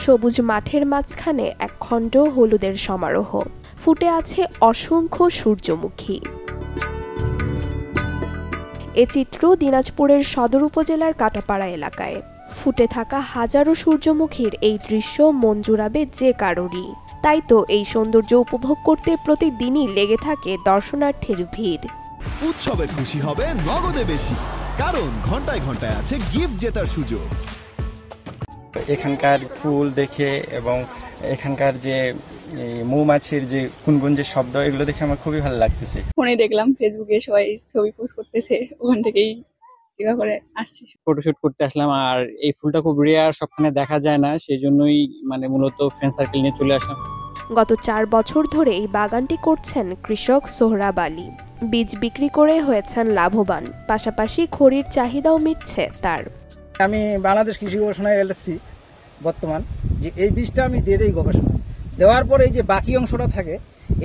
সবুজ মাঠের মাঝখানে এক খণ্ড হলুদের সমারোহ। ফুটে আছে অসংখ্য সূর্যমুখী। এ চিত্র দিনাজপুরের সদর উপজেলার কাটাপাড়া এলাকায়। ফুটে থাকা হাজারো সূর্যমুখীর এই দৃশ্য মন জুড়াবে যে কারোরই। তাই তো এই সৌন্দর্য উপভোগ করতে প্রতিদিনই লেগে থাকে দর্শনার্থীর ভিড়। উৎসবের খুশি হবে নগদে বেশি, কারণ ঘন্টায় ঘন্টায় আছে গিফট জেতার সুযোগ। এখানকার ফুল দেখে এবং এখানকার যে মৌমাছির যে গুনগুন যে শব্দ, এগুলো দেখে আমার খুবই ভালো লাগতেছে। ফোনে দেখলাম, ফেসবুকে সবাই ছবি পোস্ট করতেছে, ওখান থেকেই কিভাবে করে আসছি, ফটোশুট করতে আসলাম। আর এই ফুলটা খুব রেয়ার, সবখানে দেখা যায় না, সেই জন্যই মূলত ফ্রেন্ড সার্কেল নিয়ে চলে আসলাম। গত 4 বছর ধরে এই বাগানটি করছেন কৃষক সোহরাব আলী। বীজ বিক্রি করে হয়েছেন লাভবান, পাশাপাশি খড়ির চাহিদাও মিটছে তার। আমি বাংলাদেশ কৃষি গবেষণায় এসেছি বর্তমান, যে এই বীজটা আমি দিয়ে দিই গবেষণা দেওয়ার পরে এই যে বাকি অংশটা থাকে,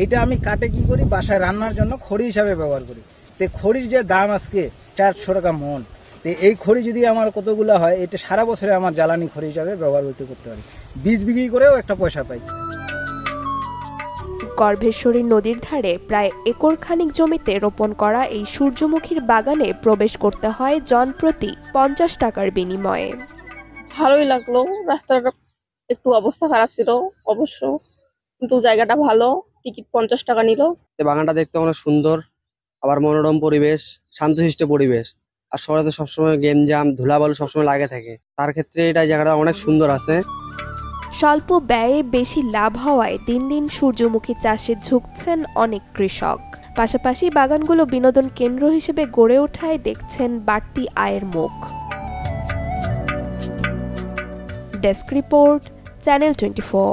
এটা আমি কাটে কি করি, বাসায় রান্নার জন্য খড়ি হিসাবে ব্যবহার করি। তো খড়ির যে দাম আজকে 400 টাকা মন, তো এই খড়ি যদি আমার কতগুলো হয়, এটা সারা বছরে আমার জ্বালানি খড়ি হিসাবে ব্যবহার করতে পারি। বীজ বিক্রি করেও একটা পয়সা পাই। গর্ভেশ্বরী নদীর ধারে প্রায় একর খানিক জমিতে রোপণ করা এই সূর্যমুখীর বাগানে প্রবেশ করতে হয় জনপ্রতি 50 টাকার বিনিময়ে। ভালোই লাগলো। রাস্তার একটু অবস্থা খারাপ ছিল অবশ্য, কিন্তু জায়গাটা ভালো। টিকিট 50 টাকা নিল। বাগানটা দেখতে অনেক সুন্দর, আবার মনোরম পরিবেশ, শান্তশিষ্ট পরিবেশ। আর শহরে তো সবসময় গেমজাম, ধুলাবালু সবসময় লাগে থাকে, তার ক্ষেত্রে এটা জায়গাটা অনেক সুন্দর আছে। স্বল্প ব্যয়ে বেশি লাভ হওয়ায় দিন দিন সূর্যমুখী চাষে ঝুঁকছেন অনেক কৃষক। পাশাপাশি বাগানগুলো বিনোদন কেন্দ্র হিসেবে গড়ে ওঠায় দেখছেন বাড়তি আয়ের মুখ। Desk report, channel 24।